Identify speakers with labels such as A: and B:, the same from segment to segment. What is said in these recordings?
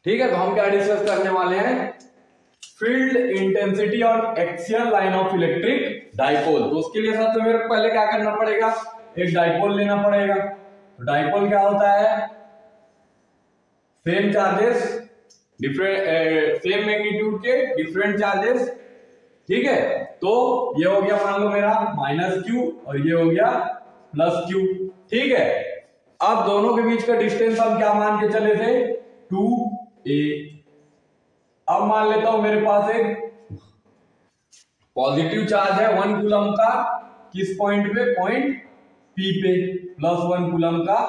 A: ठीक है, तो हम क्या डिस्कस करने वाले हैं, फील्ड इंटेंसिटी और axial line of electric dipole. तो उसके लिए सबसे मेरे को पहले क्या करना पड़ेगा, एक डाइपोल लेना पड़ेगा। तो डाइपोल क्या होता है, same charges different same magnitude के डिफरेंट चार्जेस। ठीक है, तो ये हो गया मान लो मेरा माइनस क्यू और ये हो गया प्लस क्यू। ठीक है, अब दोनों के बीच का डिस्टेंस हम क्या मान के चले थे, 2a। अब मान लेता हूं मेरे पास एक पॉजिटिव चार्ज है 1 कूलम का, किस पॉइंट पे, पॉइंट P पे, प्लस 1 कूलम का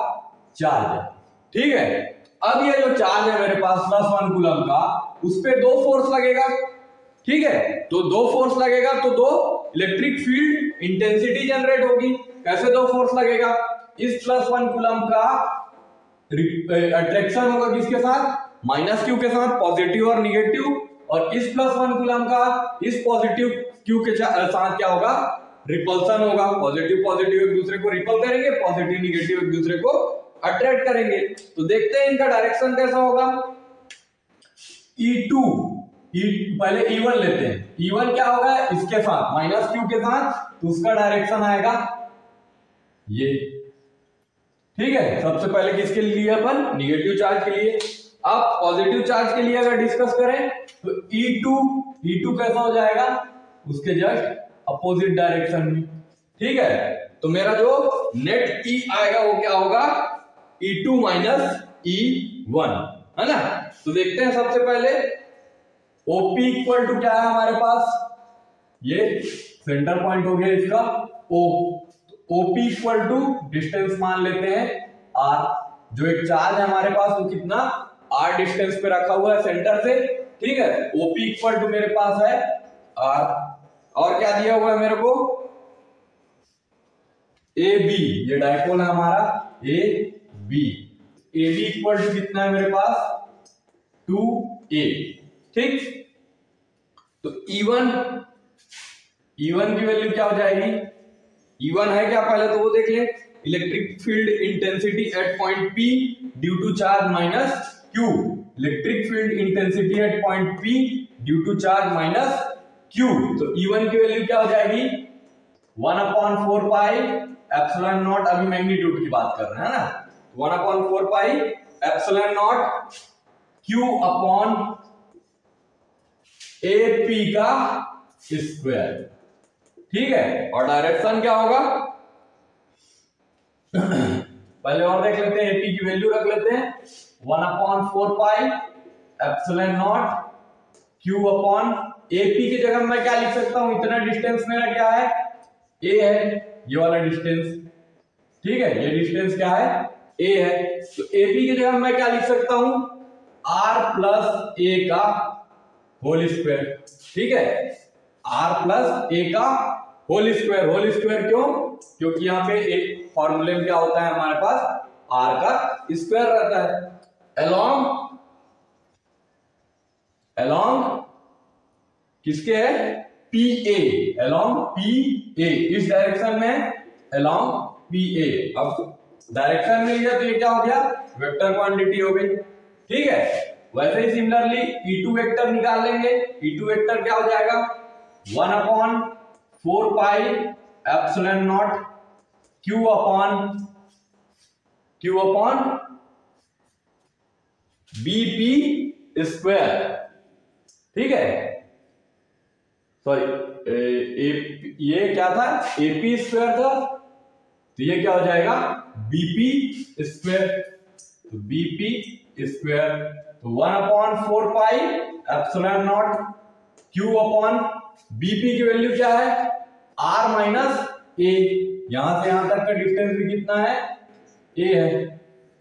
A: चार्ज है। ठीक है, अब ये जो चार्ज है मेरे पास प्लस 1 कूलम का, उस पे दो फोर्स लगेगा। ठीक है, तो दो फोर्स लगेगा तो दो इलेक्ट्रिक फील्ड इंटेंसिटी जनरेट होगी। कैसे दो फोर्स लगेगा, इस प्लस 1 कूलम का अट्रैक्शन होगा किसके साथ, माइनस क्यू के साथ, पॉजिटिव और निगेटिव, और इस प्लस 1 कूलम का इस पॉजिटिव क्यू के साथ क्या होगा, रिपल्सन होगा। पॉजिटिव पॉजिटिव एक दूसरे को रिपल करेंगे, पॉजिटिव निगेटिव एक दूसरे को अट्रैक्ट करेंगे। तो देखते हैं इनका डायरेक्शन कैसा होगा। E2 पहले E1 लेते हैं, E1 क्या होगा, इसके साथ माइनस क्यू के साथ, तो उसका डायरेक्शन आएगा ये। ठीक है, सबसे पहले किसके लिए अपन, निगेटिव चार्ज के लिए। अब पॉजिटिव चार्ज के लिए अगर डिस्कस करें तो E2 कैसा हो जाएगा, उसके जस्ट अपोजिट डायरेक्शन में। ठीक है, तो मेरा जो नेट E आएगा वो क्या होगा, E2 माइनस E1, है ना। तो देखते हैं सबसे पहले OP इक्वल टू क्या है हमारे पास, ये सेंटर पॉइंट हो गया इसका O। OP equal to distance मान लेते हैं R। जो एक चार्ज है हमारे पास वो कितना, R डिस्टेंस पे रखा हुआ है सेंटर से। ठीक है, OP इक्वल टू मेरे पास है R, और क्या दिया हुआ है मेरे को, AB। ये डाइपोल है हमारा AB इक्वल टू कितना है मेरे पास, 2a। ठीक, तो E1 की वैल्यू क्या हो जाएगी, E1 है क्या, पहले तो वो देख ले, electric field intensity at point P due to charge minus Q। Electric field intensity at point P due to charge minus Q। तो E1 की वैल्यू क्या हो जाएगी, 1/4 पाई एप्सिलॉन नॉट, अभी मैग्नीट्यूड की बात कर रहे हैं ना, 1/4 pi epsilon naught Q upon AP का स्क्वायर। ठीक है, और डायरेक्शन क्या होगा पहले और देख लेते हैं, AP की वैल्यू रख लेते हैं 1/4 pi epsilon naught Q upon AP की जगह मैं क्या लिख सकता हूं, इतना डिस्टेंस मेरा क्या है, A है, ये वाला डिस्टेंस। ठीक है, ये डिस्टेंस क्या है, A है। तो AP की जगह मैं क्या लिख सकता हूं, R प्लस A का होल स्क्वायर। ठीक है, R प्लस A का होल स्क्वायर। होल स्क्वायर क्यों, क्योंकि यहाँ पे एक फॉर्मूले में क्या होता है हमारे पास, R का स्क्वायर रहता है। अलोंग किसके है, PA, अलोंग PA, इस डायरेक्शन में अलोंग PA। अब डायरेक्शन मिल गया तो ये क्या हो गया, वेक्टर क्वांटिटी हो गई। ठीक है, वैसे ही सिमिलरली E2 वेक्टर निकाल लेंगे। E2 वेक्टर क्या हो जाएगा, 1/4 pi epsilon naught Q upon BP square. ठीक है, सॉरी ये क्या था, AP स्क्वायर था, तो ये क्या हो जाएगा, BP स्क्वायर। तो BP स्क्वायर, तो 1/4 pi epsilon naught Q upon BP की वैल्यू क्या है, R माइनस A। यहां से यहां तक का डिस्टेंस भी कितना है, A है,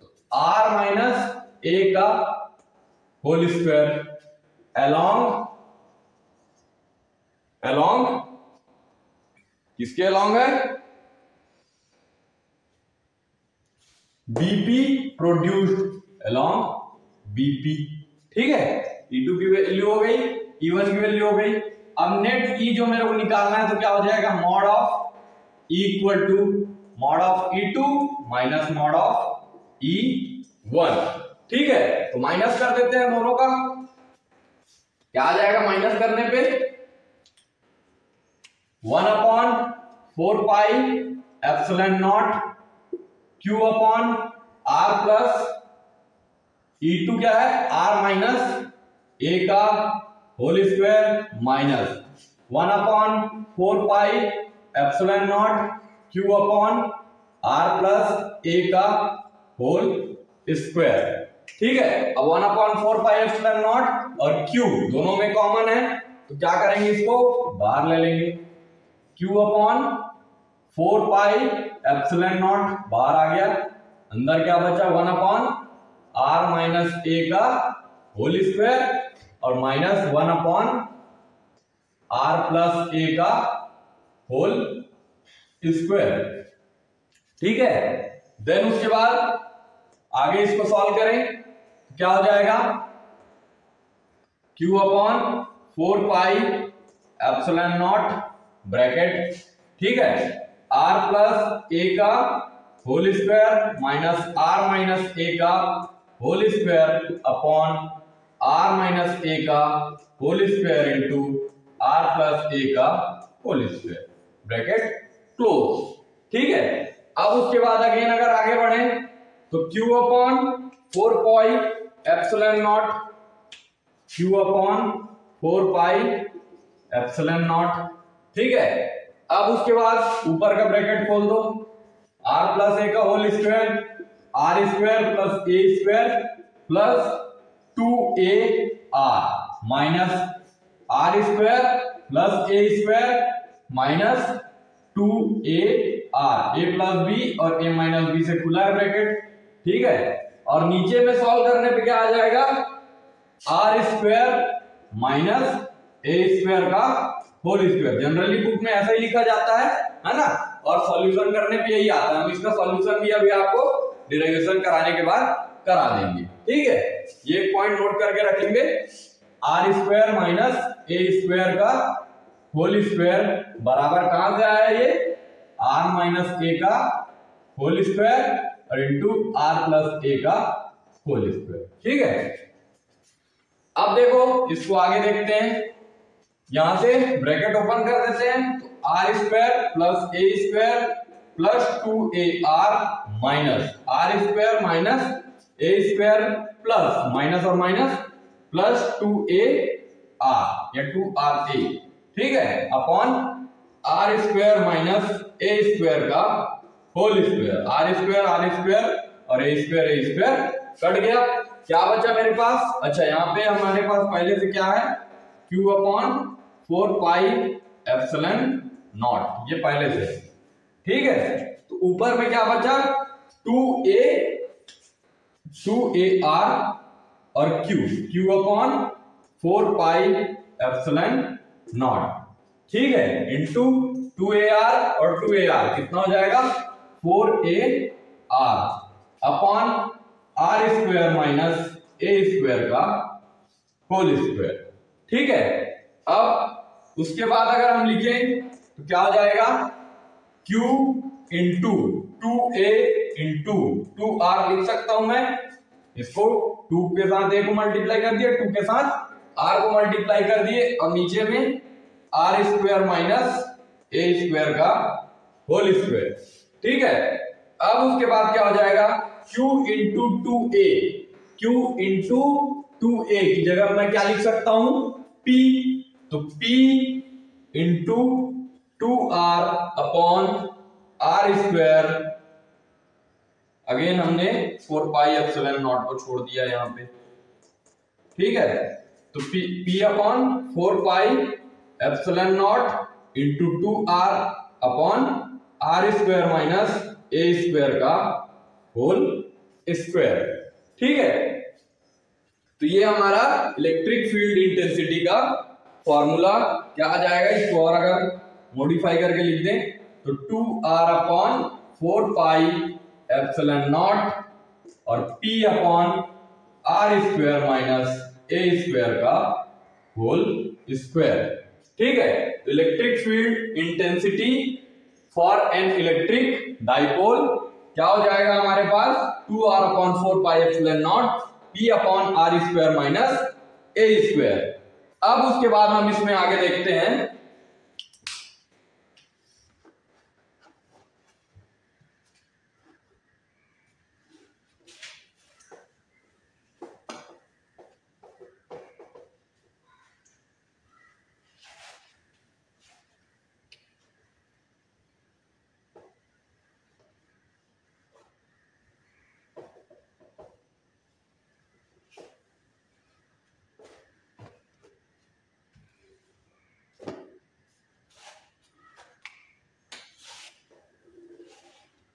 A: तो R माइनस A का होल स्क्वायर अलोंग किसके अलोंग है, BP प्रोड्यूस्ड अलोंग BP। ठीक है, E2 की वैल्यू हो गई, E1 की वैल्यू हो गई। अब नेट E जो मेरे को निकालना है तो क्या हो जाएगा, mod of E equal to mod of E2 minus mod of E1। ठीक है, तो माइनस कर देते हैं दोनों का। क्या आ जाएगा माइनस करने पे? 1/4πε0 Q upon R plus E2 क्या है? R माइनस A का whole square minus 1/4πε0 Q upon R plus A का होल स्क्वायर। ठीक है, अब 1/4πε0 और Q दोनों में कॉमन है, तो क्या करेंगे, इसको बाहर ले लेंगे। Q अपॉन 4πε0 बाहर आ गया, अंदर क्या बचा? 1/R माइनस A का होल स्क्वायर और माइनस 1/R प्लस A का होल स्क्वायर। ठीक है, देन उसके बाद आगे इसको सॉल्व करें तो क्या हो जाएगा? Q अपॉन 4πε0 ब्रैकेट, ठीक है, R प्लस A का whole square minus R minus A का whole square upon R minus A का whole square into R plus A का होल स्क्वायर, ब्रैकेट क्लोज। ठीक है, अब उसके बाद अगेन अगर आगे बढ़े तो Q अपॉन 4πε0 Q अपॉन 4πε0। ठीक है, अब उसके बाद ऊपर का ब्रैकेट खोल दो, R प्लस A का whole square R square plus A square plus 2AR minus R square plus A square minus 2AR, A plus B और A माइनस B से खुला है ब्रैकेट। ठीक है, और नीचे में सॉल्व करने पे क्या आ जाएगा? R square minus A square का होल स्क्वायर। जनरली बुक में ऐसा ही लिखा जाता है ना, और सॉल्यूशन करने पे यही आता है। हम इसका सॉल्यूशन भी अभी आपको डेरिवेशन कराने के बाद करा देंगे। ठीक है, ये पॉइंट नोट करके रखेंगे, R square minus A square का होल स्क्वायर बराबर कहां से आया? ये R माइनस A का होल स्क्वायर और इंटू R प्लस A का होल स्क्वायर। ठीक है, अब देखो इसको आगे देखते हैं, यहां से ब्रैकेट ओपन कर देते हैं, तो R square plus A square plus 2AR minus R square minus A square plus minus और माइनस प्लस 2AR या 2RA। ठीक है, upon R square minus A square का होल स्क्वायर। R स्क्वायर और A स्क्वायर कट गया, क्या बचा मेरे पास? अच्छा, यहाँ पे हमारे पास पहले से क्या है? Q अपॉन 4πε0, ये पहले से। ठीक है, तो ऊपर में क्या बचा? 2AR और Q अपॉन 4πε0। ठीक है, इंटू 2AR और 2AR कितना हो जाएगा? 4AR upon R square minus A square का होल स्क्वायर। ठीक है, अब उसके बाद अगर हम लिखें तो क्या हो जाएगा? Q into 2A into 2R लिख सकता हूं मैं इसको। 2 के साथ A को मल्टीप्लाई कर दिया, 2 के साथ R को मल्टीप्लाई कर दिए, और नीचे में R square minus A square का होल स्क्वायर। ठीक है, अब उसके बाद क्या हो जाएगा? Q into 2A, Q into 2A की जगह मैं क्या लिख सकता हूं? P, तो P into 2R upon R square. Again हमने 4πε0 को छोड़ दिया यहां पे। ठीक है, तो P upon 4πε0 into 2R upon R square minus A square का होल स्क्वायर। ठीक है, तो ये हमारा इलेक्ट्रिक फील्ड इंटेंसिटी का फॉर्मूला क्या आ जाएगा? इसको और अगर मॉडिफाई करके लिख दें तो 2R अपॉन 4πε0 और P upon R square minus A square का होल स्क्वायर। ठीक है, तो electric field intensity for an electric dipole क्या हो जाएगा हमारे पास? 2R upon 4πε0 P upon R square minus A square. अब उसके बाद हम इसमें आगे देखते हैं,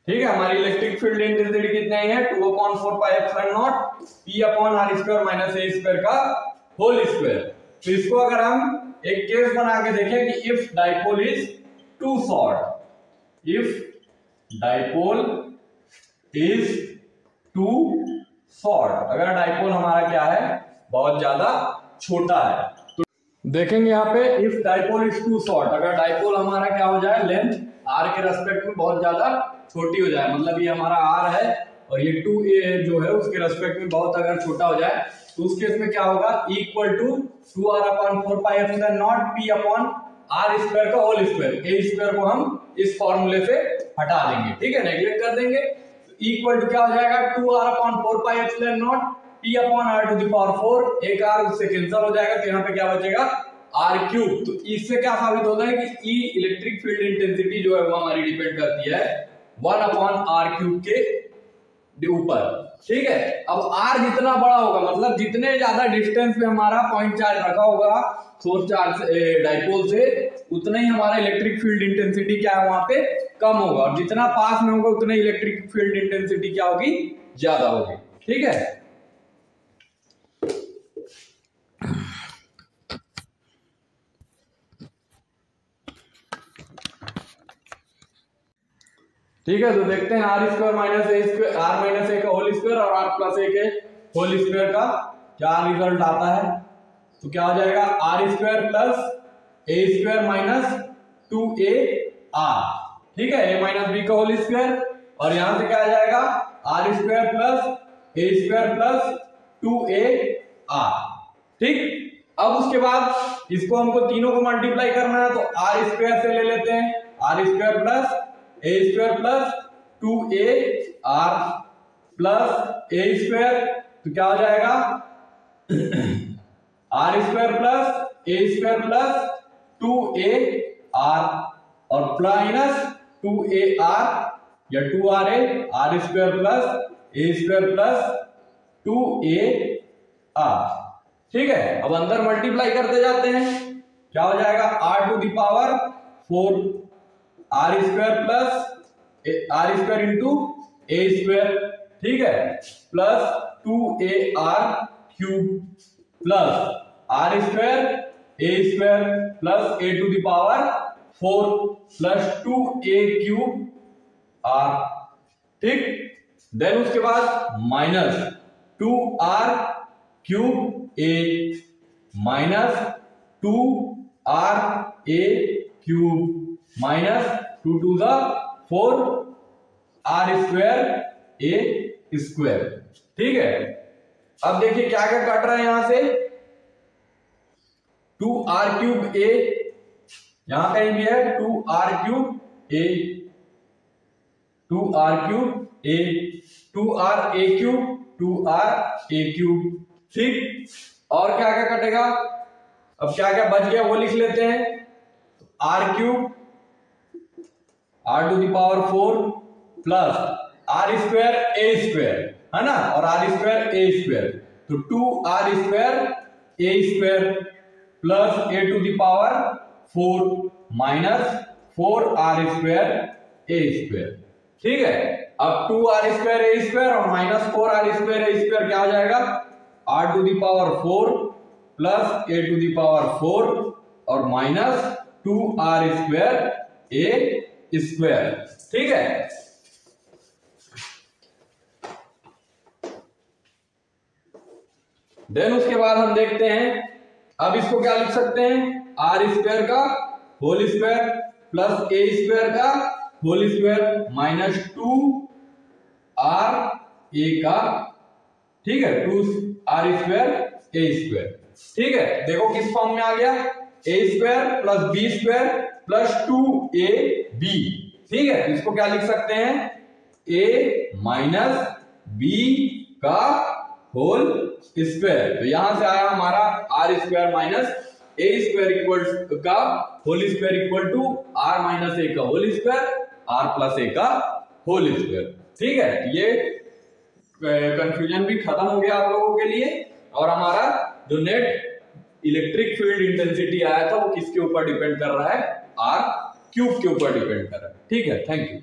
A: ठीक है, हमारी इलेक्ट्रिक फील्ड इंटेंसिटी कितना है 2 upon 4 pi epsilon naught P upon R square minus A square का होल स्क्वायर। तो इसको अगर हम एक केस बना के देखें कि if dipole is too short, if dipole is too short, अगर डाइपोल हमारा क्या है बहुत ज्यादा छोटा है, तो देखेंगे यहाँ पे if dipole is too short, अगर डाइपोल हमारा क्या हो जाए लेंथ आर के रेस्पेक्ट में बहुत ज्यादा छोटी हो जाए, मतलब ये हमारा आर है और ये 2a जो है उसके रेस्पेक्ट में बहुत अगर छोटा हो जाए, तो उस केस में क्या होगा equal to 2r upon 4 pi epsilon naught P upon R square का होल स्क्वायर। ए स्क्वायर को हम इस फॉर्मूले से हटा देंगे, ठीक है, नेग्लेक्ट कर देंगे। इक्वल टू क्या हो जाएगा 2r upon 4 pi epsilon naught P upon r to the power 4, एक r उससे कैंसिल हो जाएगा, तो यहाँ पे क्या बचेगा आर क्यूब। तो इससे क्या साबित होता है कि ई इलेक्ट्रिक फील्ड इंटेंसिटी जो है वो हमारी डिपेंड करती है 1 अपॉन आर क्यूब के ऊपर, ठीक है। अब आर जितना बड़ा होगा, मतलब जितने ज्यादा डिस्टेंस पे हमारा पॉइंट चार्ज रखा होगा सोर्स चार्ज डाइपोल से, उतना ही हमारा इलेक्ट्रिक फील्ड इंटेंसिटी क्या है वहां पे कम होगा, और जितना पास में होगा उतना इलेक्ट्रिक फील्ड इंटेंसिटी क्या होगी ज्यादा होगी, ठीक है। ठीक है, तो देखते हैं R square minus A square, R minus A का होल स्क्वायर और आर प्लस ए के होल स्क्वायर का क्या रिजल्ट आता है। तो क्या हो जाएगा R square plus A square minus 2a R, ठीक है, ए माइनस बी का होल स्क्वायर, और यहां से क्या आ जाएगा R square plus A square plus 2a R, ठीक। अब उसके बाद इसको हमको तीनों को मल्टीप्लाई करना है, तो आर स्क्वायर से ले लेते हैं, R square plus A square plus 2a R plus A square, तो क्या हो जाएगा R square plus A square plus 2a R और माइनस 2a आर या 2ra R square plus A square plus 2a R, ठीक है। अब अंदर मल्टीप्लाई करते जाते हैं, क्या हो जाएगा r to the power 4 R square plus R square into A square, ठीक है, plus 2a R cube plus R square A square plus A to the power 4 plus 2a cube R, ठीक। Then उसके बाद minus 2r cube A minus 2r A cube minus 2 to the 4 R square A square, ठीक है। अब देखिए क्या क्या काट रहा है यहां से 2r क्यूब ए, यहां कहीं भी है 2r cube A, 2r cube A, 2r A cube 2r A cube, ठीक। और क्या क्या कटेगा, अब क्या क्या बच गया वो लिख लेते हैं, R cube R to the power 4 plus R square A square, है ना, और आर स्क्वायर ए स्क्वायर, तो 2r square A square plus A to the power 4 minus 4r square A square, ठीक है। अब 2r स्क्वायर ए स्क्वायर और minus 4r square A square क्या हो जाएगा r to the power 4 plus A to the power 4 और minus 2r square A square, ठीक है। देन उसके बाद हम देखते हैं, अब इसको क्या लिख सकते हैं आर स्क्वायर का whole square plus A square का whole square minus 2r a का ठीक है, 2r² a स्क्वायर। ठीक है, देखो किस फॉर्म में आ गया, a² + b² + 2ab। ठीक है, इसको क्या लिख सकते हैं, a - b का होल स्क्वायर। तो यहां से आया हमारा r² - a² इक्वल का whole square equal to r - a का होल स्क्वायर, r + a का होल स्क्वायर। ठीक है, ये कंफ्यूजन भी खत्म हो गया आप लोगों के लिए। और हमारा जो नेट इलेक्ट्रिक फील्ड इंटेंसिटी आया था वो किसके ऊपर डिपेंड कर रहा है, r³ के ऊपर डिपेंड कर रहा है। ठीक है, थैंक यू।